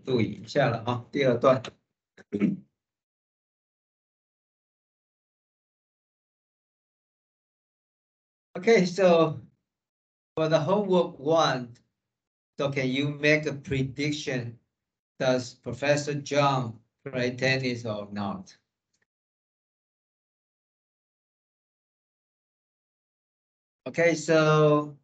录影一下了啊，第二段。Okay, so for the homework one, so can you make a prediction? Does Professor John play tennis or not? Okay, so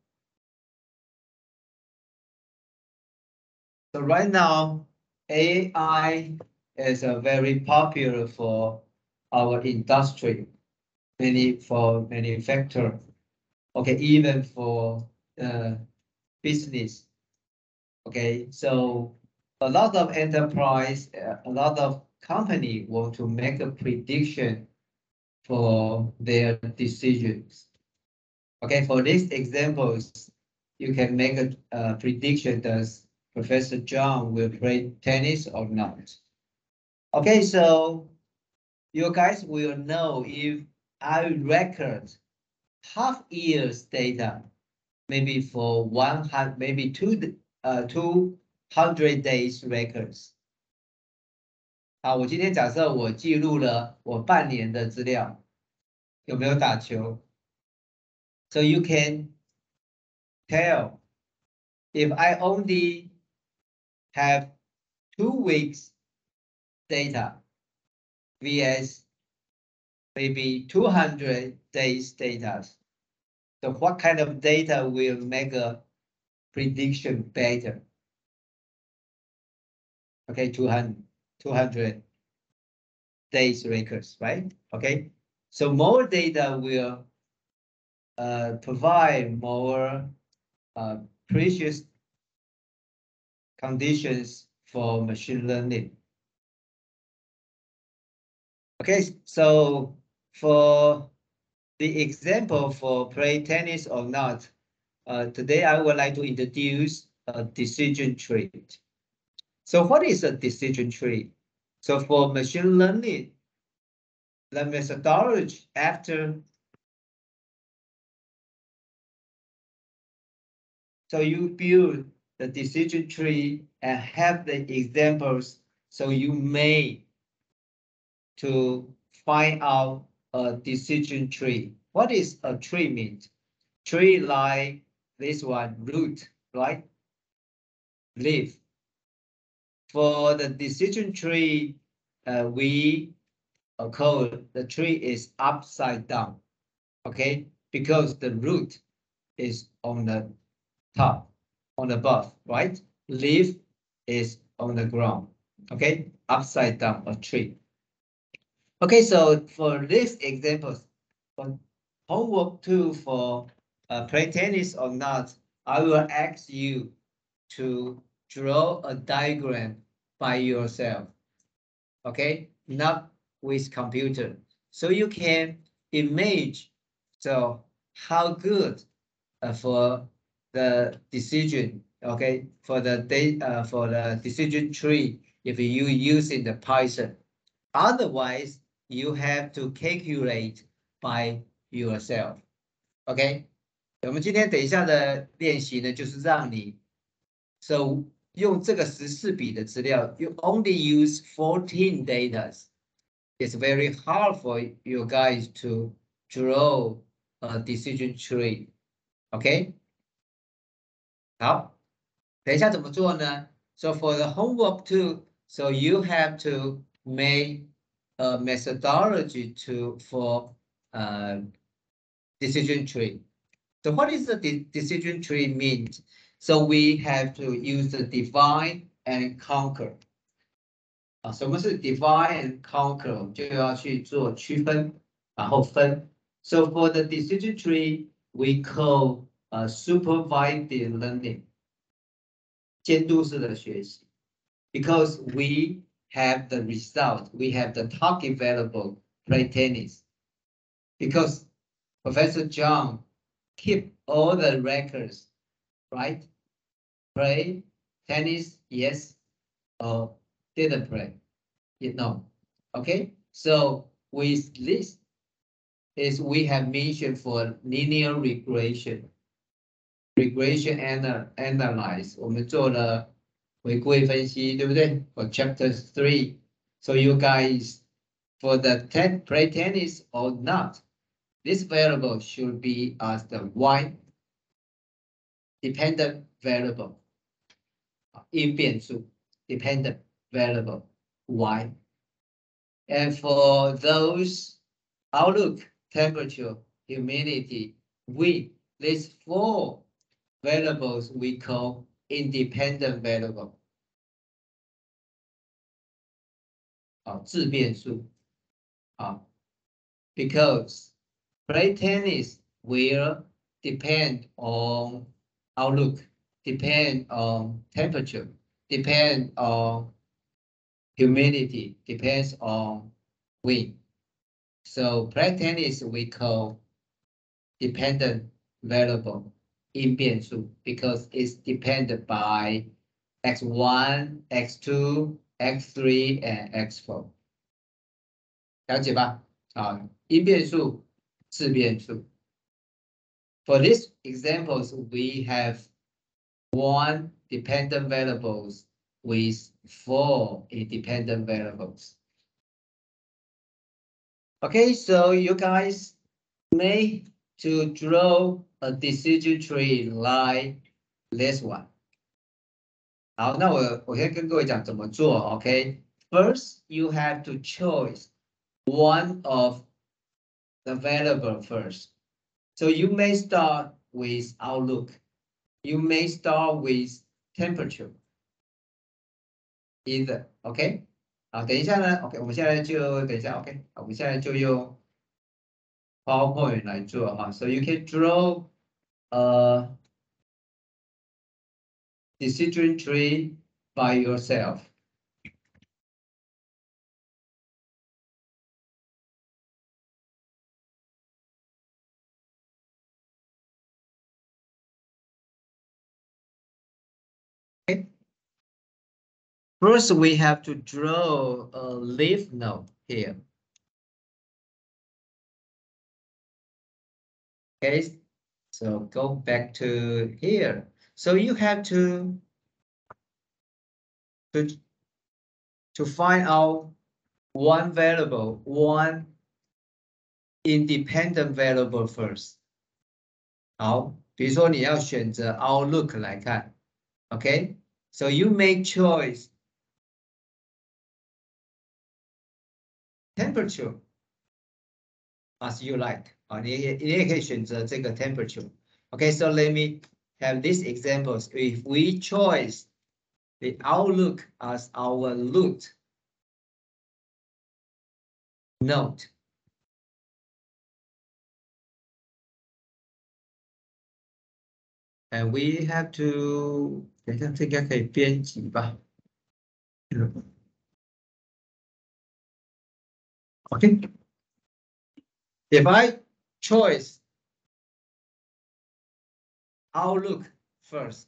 right now, AI is very popular for our industry, for manufacturer. Okay, even for business. Okay, so a lot of enterprise, a lot of company want to make a prediction for their decisions. Okay, for these examples, you can make a prediction. Does Professor John will play tennis or not? Okay, so you guys will know if I record half year's data, maybe for 100, maybe 200 days records. 好，我今天假设我记录了我半年的资料，有没有打球？ So you can tell if I only have 2 weeks data vs maybe 200 days data. So what kind of data will make a prediction better? Okay, 200 days records, right? Okay, so more data will provide more precious conditions for machine learning. Okay, so for the example for play tennis or not, today I would like to introduce a decision tree. So what is a decision tree? So for machine learning, the methodology after. So you build the decision tree and have the examples. So you may to find out a decision tree. What is a tree mean? Tree like this one, root, right? Leaf. For the decision tree, we call the tree is upside down, okay? Because the root is on the top, on above, right? Leaf is on the ground, okay? Upside down, a tree. Okay, so for this example, for homework 2 for play tennis or not, I will ask you to draw a diagram by yourself, okay? Not with computer. So you can imagine so how good for the decision, okay, for the decision tree if you using the Python. Otherwise, you have to calculate by yourself, okay? 我们今天等一下的练习呢，就是让你 so 用这个14笔的资料 ，you only use 14 data. It's very hard for you guys to draw a decision tree, okay? 好，等一下怎么做呢？ So for the homework 2, so you have to make a methodology for decision tree. So what is the decision tree mean? So we have to use the divide and conquer. 什么是 divide and conquer? 就要去做区分，然后分。So for the decision tree, we call supervised learning. 监督式的学习 because we have the result, we have the target variable, play tennis. Because Professor John keep all the records, right? Play tennis, yes, or didn't play, you know. Okay, so with this is we have mentioned for linear regression. Regression analyze, 我们做了回归分析，对不对 ？For Chapter 3, so you guys for the play tennis or not, this variable should be as the y dependent variable 因变数 dependent variable y. And for those outlook, temperature, humidity, wind, these 4 variables we call independent variable. 自变数 because play tennis will depend on outlook, depend on temperature, depend on humidity, depends on wind. So play tennis we call dependent variable 因变数 because it's depended by x1, x2, x3, and x4. 了解吧？因变数、自变数。For these examples, we have 1 dependent variables with 4 independent variables. Okay, so you guys may to draw a decision tree like this one. 好，那我先跟各位讲怎么做 ，OK? First, you have to choose one of the variable first. So you may start with outlook. You may start with temperature. Either, OK? 好，等一下呢 ，OK， 我们现在就等一下 ，OK， 我们现在就用 PowerPoint 来做哈。So you can draw a decision tree by yourself. Okay. First, we have to draw a leaf node here. Okay, so go back to here. So you have to find out one variable, one independent variable first. 好，比如说你要选择 outlook 来看 ，OK? So you make choice temperature as you like. 你也可以选择这个 temperature. Okay, so let me have these examples. If we choose the outlook as our root node. And we have to 等一下，这个可以编辑吧。Okay. If I choose outlook first,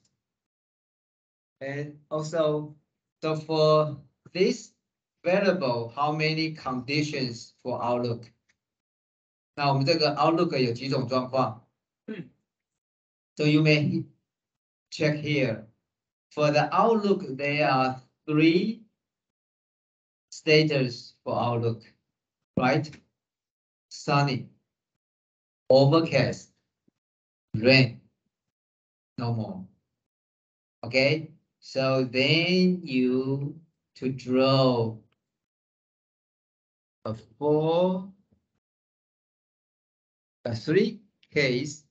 and also, so for this variable, how many conditions for outlook? 那我们这个 outlook 有几种状况 ？So you may check here. For the outlook, there are 3 status for outlook, right? Sunny, overcast, rain, no more. Okay, so then you to draw a 3 case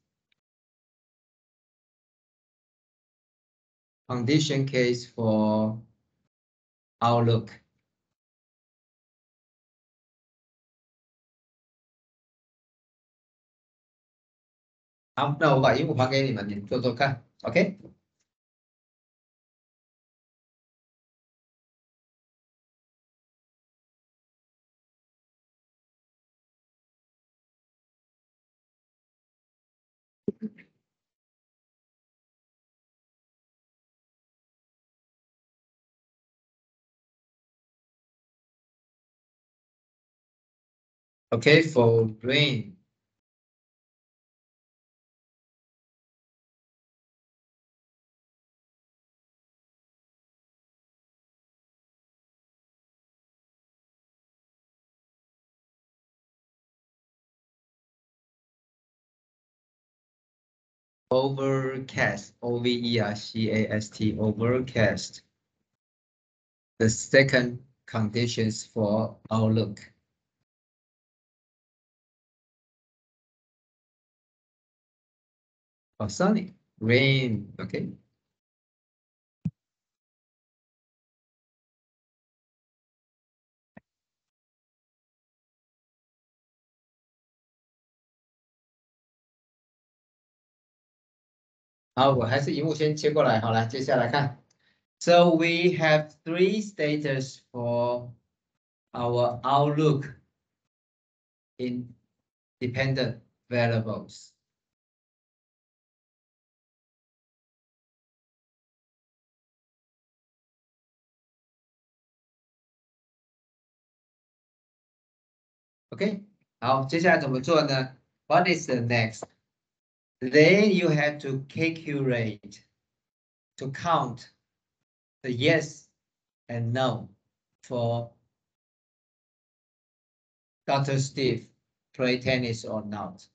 condition case for outlook. 好，那我把荧幕还给你们，你们做做看 ，OK？ Okay, for rain. overcast, overcast, overcast. The second conditions for outlook. Oh, sunny, rain, okay.好，我还是荧幕先切过来，好了，接下来看。So we have three status for our outlook in dependent variables. OK， 好，接下来怎么做呢？ What is the next? Then you have to calculate, to count the yes and no for Dr. Steve play tennis or not.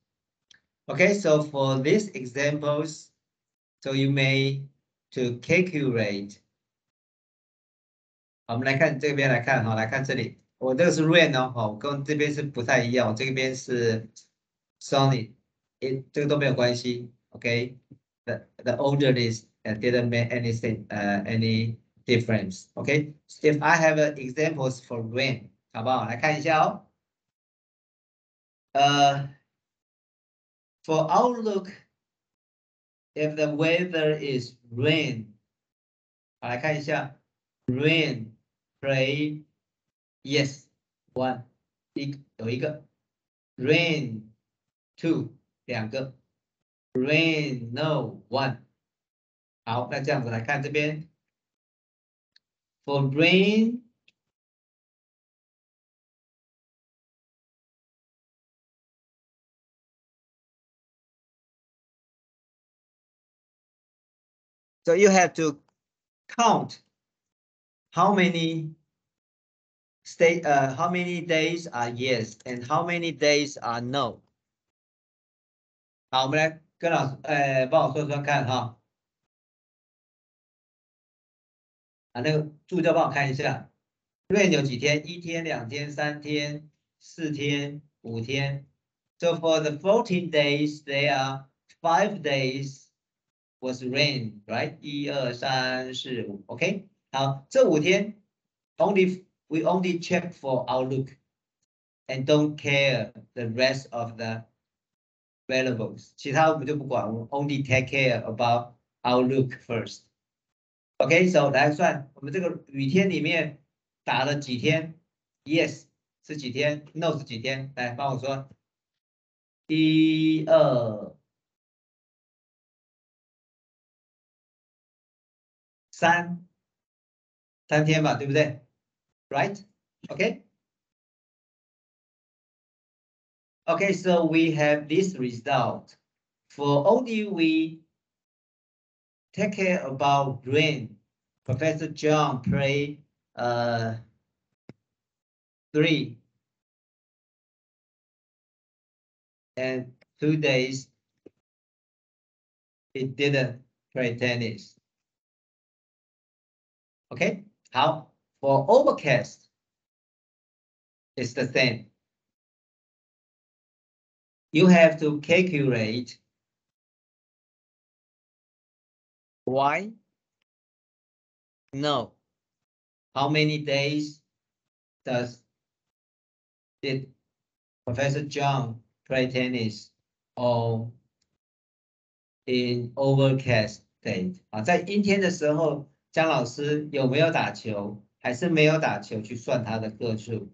Okay, so for these examples, so you may to calculate. 好，我们来看这边来看，好，来看这里，我这个是 rain 哦，好，跟这边是不太一样，我这边是 sunny，这个都没有关系 ，OK。The order is didn't make anything any difference. Okay, if I have examples for rain， 好不好？来看一下哦。For outlook, if the weather is rain， 好，来看一下 rain play yes one， 有一个 rain two 两个 rain no one。好，那这样子来看这边 for rain。 So you have to count how many how many days are yes and how many days are no。 好，我们来跟老师帮我说说看哈。那个助教帮我看一下 rain 有几天？1天、2天、3天、4天、5天。So for the 14 days, there are 5 days was rain, right? 1、2、3、4、5 ，OK。好，这5天 we only check for outlook and don't care the rest of the variables。其他我们就不管，我们 only take care about outlook first。OK，so 来算我们这个雨天里面打了几天 ？Yes 是几天 ？No 是几天？来帮我说，1、2、3天吧，对不对 ？Right? OK. Okay, so we have this result. For only we take care about rain. Professor John played 3 and 2 days he didn't play tennis. Okay, how for overcast it's the same. You have to calculate why no. How many days did Professor John play tennis or in overcast day？ 啊，在阴天的时候，姜老师有没有打球，还是没有打球，去算他的个数。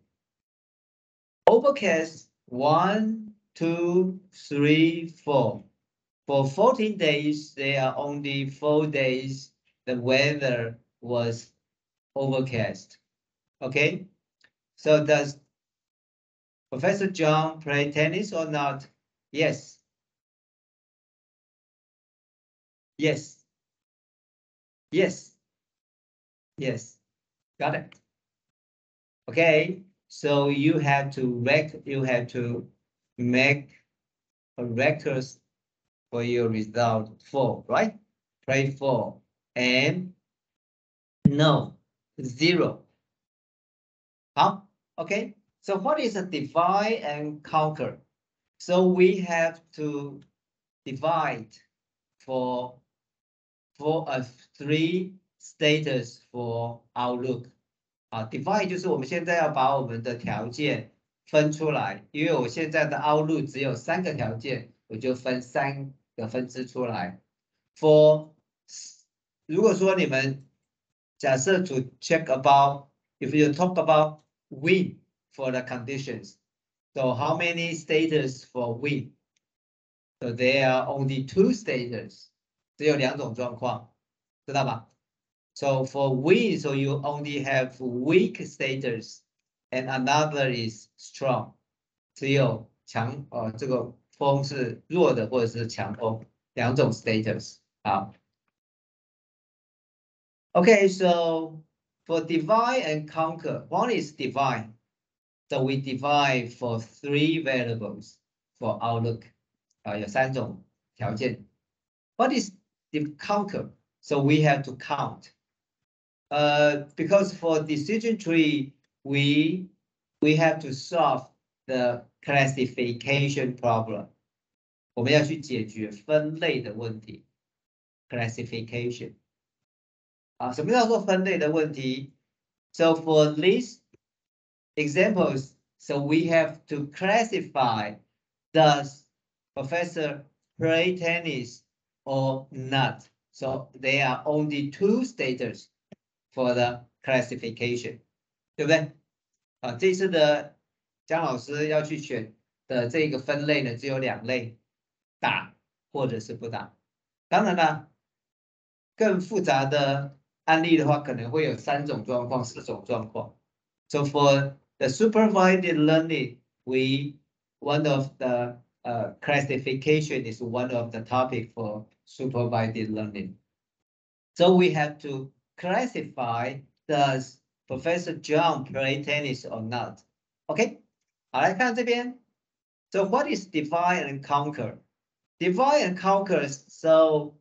Overcast 1, 2, 3, 4. For 14 days, there are only 4 days the weather was overcast. Okay, so does Professor John play tennis or not? Yes. Yes. Yes. Yes. Got it. Okay, so you have to make a records for your result 4, right? Pray 4 and no 0. 好 okay. So what is a divide and conquer? So we have to divide for 3 status for Outlook. Divide 就是我们现在要把我们的条件分出来，因为我现在的 Outlook 只有3个条件，我就分3个分支出来。如果说你们假设 to check about, if you talk about win for the conditions, so how many status for win? So there are only 2 status. 只有2种状况，知道吧？ So for win, so you only have weak status, and another is strong. 只有强这个风是弱的或者是强风，2种 status。好 ，Okay, so for divide and conquer, one is divide. So we divide for 3 variables for Outlook. 有3种条件。What is the conquer? So we have to count. Because for decision tree, we have to solve the classification problem. 我们要去解决分类的问题 ，classification。什么叫做分类的问题 ？So for these examples, so we have to classify: does Professor play tennis or not? So there are only 2 status for the classification, 对不对？这次的姜老师要去选的这个分类呢，只有2类，打或者是不打。当然了，更复杂的案例的话，可能会有3种状况、4种状况。So for the supervised learning, one of the classification is one of the topic for supervised learning. So we have to classify: does Professor John play tennis or not? OK， 好，来看这边。So what is divide and conquer? Divide and conquer. So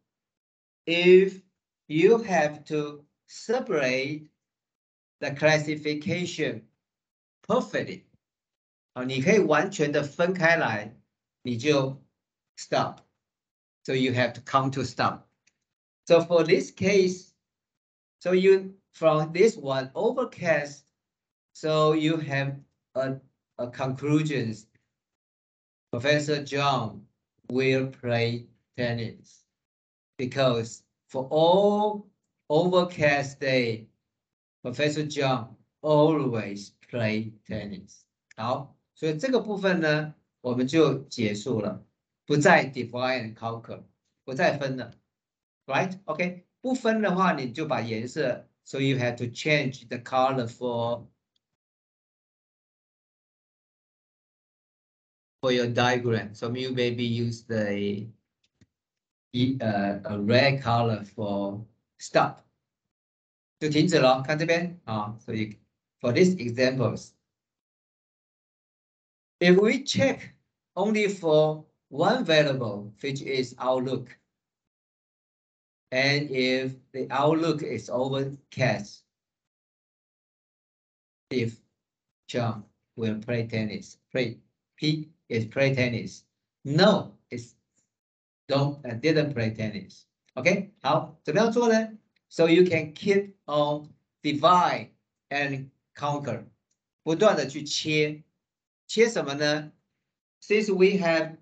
if you have to separate the classification perfectly, 你可以完全的分开来，你就 stop. So you have to count to stop. So for this case, so you from this one overcast, so you have a conclusions. Professor John will play tennis because for all overcast day, Professor John always play tennis. 好，所以这个部分呢，我们就结束了，不再 divide and conquer， 不再分了 ，right? OK， 不分的话，你就把颜色 ，so you have to change the color for your diagram. So you maybe use a red color for stop. 就停止了，看这边啊，所以 for these examples, if we check only for one variable, which is Outlook, and if the Outlook is overcast, if John will play tennis, P is play tennis, no, it's didn't play tennis. OK， 好，怎么样做呢？ So you can keep on divide and conquer， 不断的去切，切什么呢 ？Since we have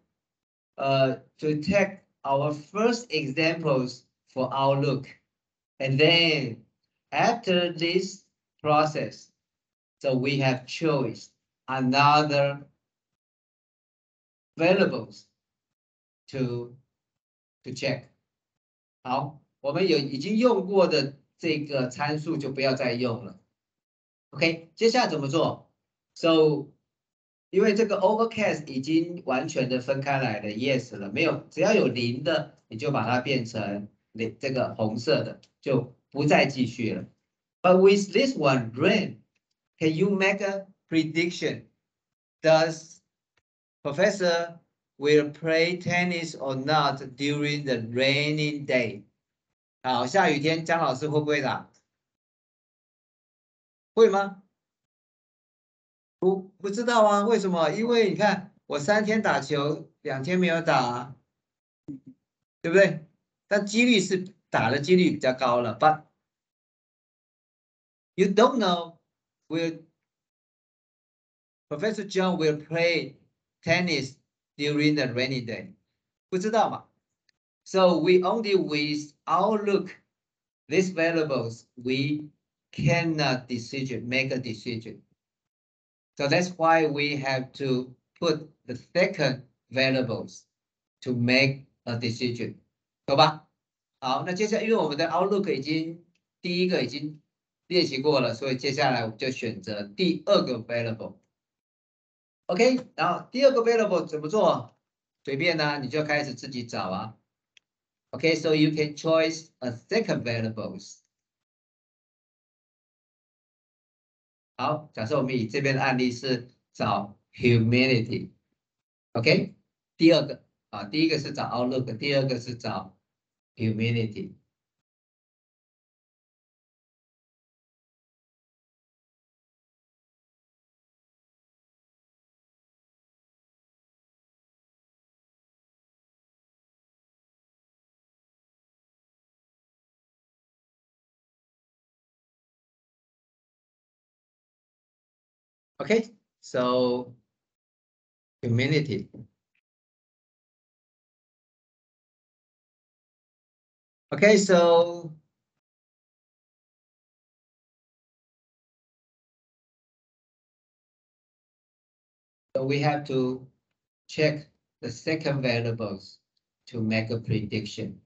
to take our first examples for Outlook, and then after this process, so we have choice another variables to check. 好，我们已经用过的这个参数就不要再用了。OK， 接下来怎么做 ？So， 因为这个 overcast 已经完全的分开来了 ，yes 了，没有，只要有0的，你就把它变成这个红色的，就不再继续了。But with this one, rain, can you make a prediction? Does Professor will play tennis or not during the rainy day？ 好，下雨天姜老师会不会打？会吗？不知道啊，为什么？因为你看我3天打球，2天没有打啊，对不对？但几率是打的几率比较高了。But you don't know will Professor John will play tennis during the rainy day？ 不知道嘛？ So we only with outlook these variables we cannot make a decision. So that's why we have to put the second variables to make a decision， 懂吧？好，那接下来因为我们的 outlook 第一个已经练习过了，所以接下来我们就选择第2个 variable。OK， 然后第2个 variable 怎么做？随便呢，你就开始自己找啊。OK， so you can choose a second variables。好，假设我们以这边的案例是找 humidity，OK， 第2个啊，第一个是找 outlook， 第2个是找 humidity。Okay, so humidity. Okay, so we have to check the second variables to make a prediction.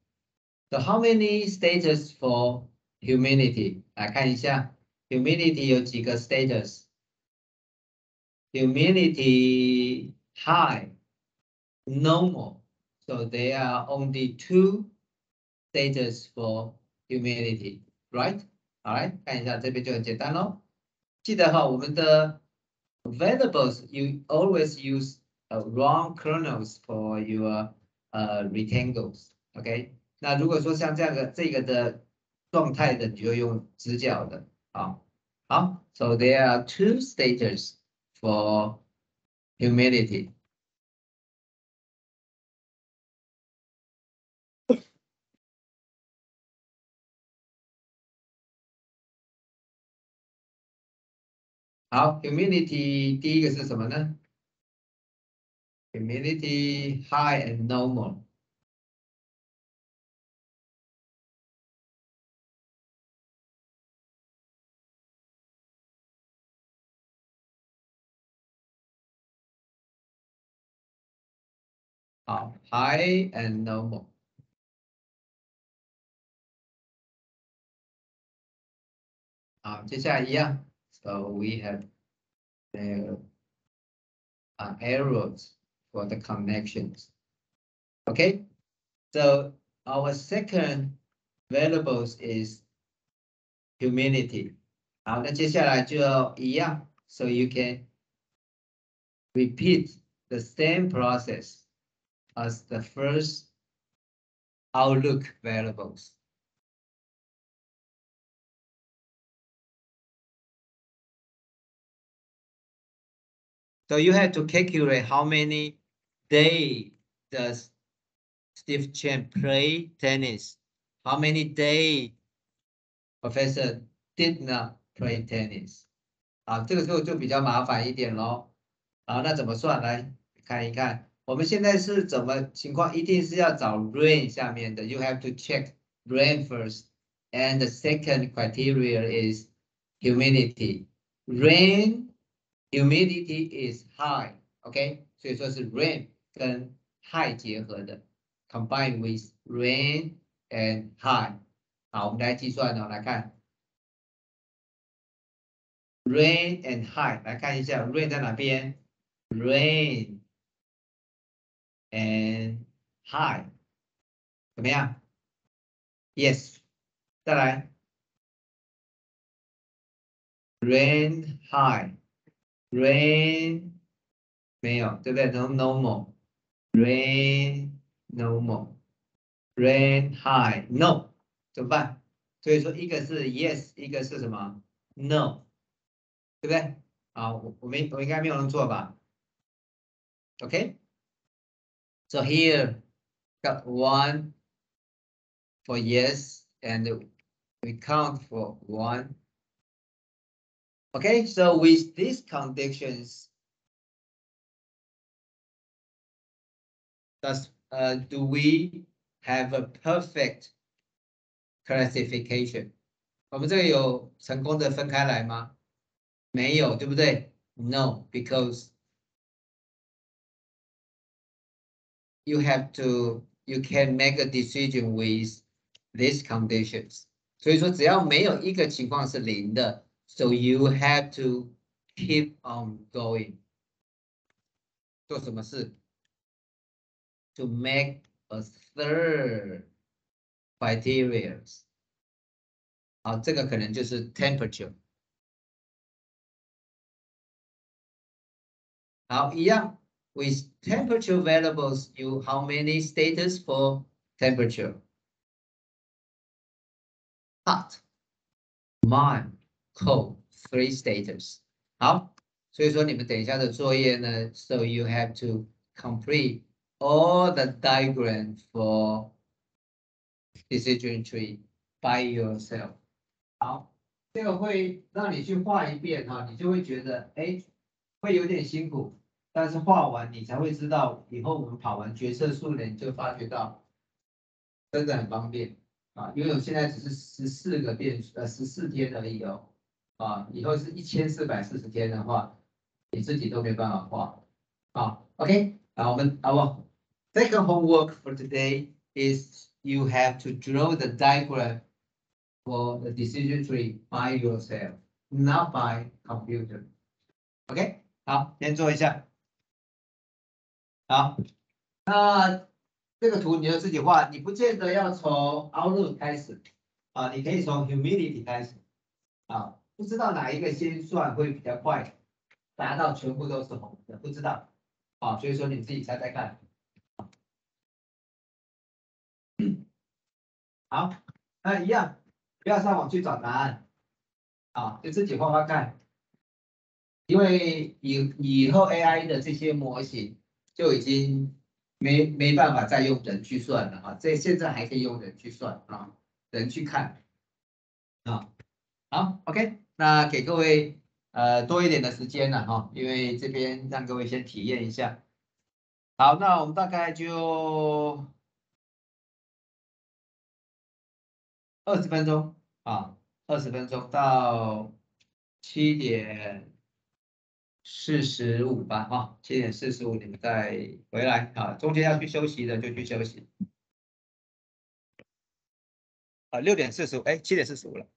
So how many stages for humidity? 来看一下 humidity 有几个 stages? Humidity high, normal. So there are only 2 stages for humidity, right? Alright, 看一下这边就很简单咯。记得哈，我们的 variables you always use round kernels for your rectangles. OK， 那如果说像这个的状态的，你就用直角的。好 ，so there are 2 stages for humidity. 好 ，humidity 第一个是什么呢 ？humidity high and normal。好 ，high and normal。好，接下来一样 ，so we have the arrows for the connections. Okay, so our second variables is humidity. 好，那接下来就要一样 ，so you can repeat the same process as the first outlook variables. So you have to calculate how many days does Steve Chen play tennis. How many days Professor did not play tennis. 啊，这个时候就比较麻烦一点咯。好，那怎么算？来看一看，我们现在是怎么情况？一定是要找 rain 下面的 ，you have to check rain first, and the second criteria is humidity. Rain humidity is high, OK， 所以说是 rain 跟 high 结合的 ，combine with rain and high。好，我们来计算哦，来看 rain and high， 来看一下 rain 在哪边 ，rain and high 怎么样 ？Yes， 再来 rain high， rain 没有，对不对 ？No normal， rain normal rain high no 怎么办？所以说一个是 yes， 一个是什么 no， 对不对？啊，我应该没有弄错吧 ？OK， so here got one for yes and we count for one. Okay, so with these conditions, do we have a perfect classification? 我们这个有成功的分开来吗？没有，对不对 ？No, because you can make a decision with these conditions. 所以说，只要没有一个情况是零的 ，so you have to keep on going. 做什么事 ？To make a third criteria. 好，这个可能就是 temperature。好，一样 with temperature variables, you how many status for temperature? Hot, mild, cold, 3 status. 好，所以说你们等一下的作业呢 ，so you have to complete all the diagram for decision tree by yourself. 好，这个会让你去画一遍哈，你就会觉得哎，会有点辛苦，但是画完你才会知道，以后我们跑完决策树呢，你就发觉到真的很方便啊，因为我现在只是14天而已哦，啊，以后是1440天的话，你自己都没办法画啊。OK， 啊，我们our second homework for today is you have to draw the diagram for the decision tree by yourself, not by computer. OK， 好，先做一下。好，那这个图你就自己画，你不见得要从 Outlook 开始啊，你可以从 Humidity 开始啊。不知道哪一个先算会比较快，达到全部都是红的，不知道啊，所以说你自己猜猜看。好，那一样，不要上网去找答案啊，就自己画画看。因为以后 AI 的这些模型就已经没办法再用人去算了啊，这现在还可以用人去算啊，人去看啊。好 ，OK， 那给各位多一点的时间了哈，因为这边让各位先体验一下。好，那我们大概就20分钟啊，20分钟到7:45吧，哈，7:45你们再回来啊，中间要去休息的就去休息。啊，6:45，哎，7:45了。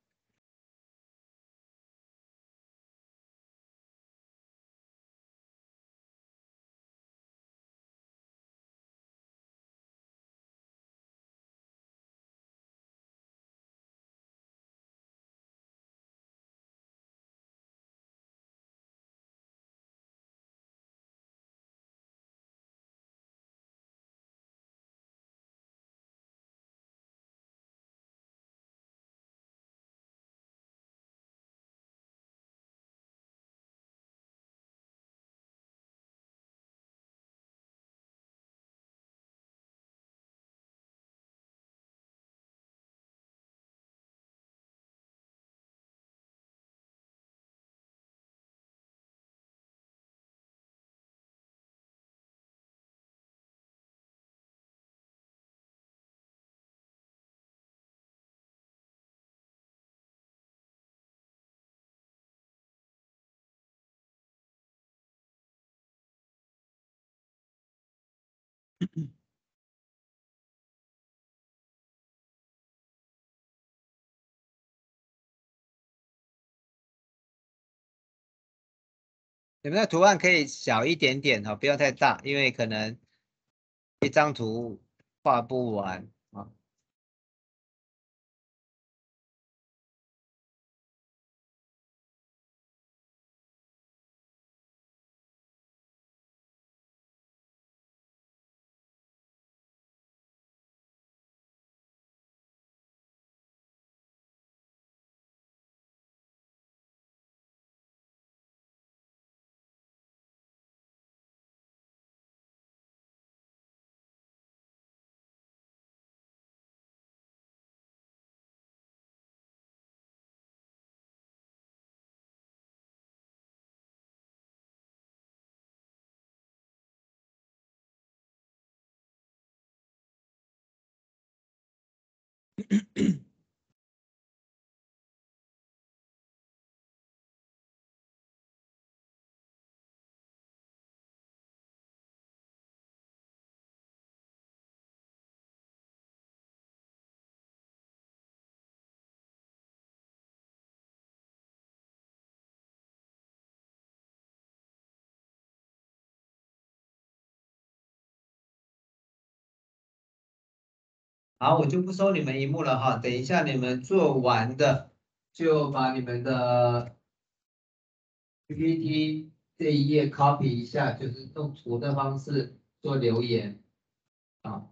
你们的图案可以小一点点哈，不要太大，因为可能一张图画不完啊。好，我就不收你们荧幕了哈。等一下你们做完的，就把你们的 PPT 这一页 copy 一下，就是用图的方式做留言啊。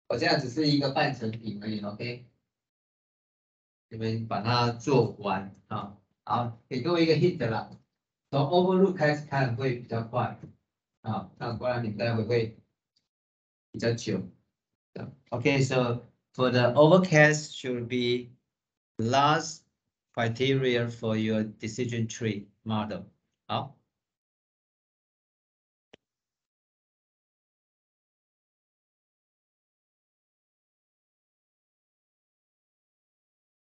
我现在只是一个半成品而已 ，OK？ 你们把它做完啊。好，给各位一个 hint 啦，从 overlook 开始看会比较快啊，那不然你待会会比较久。Okay, so for the overcast should be last criteria for your decision tree model. 好。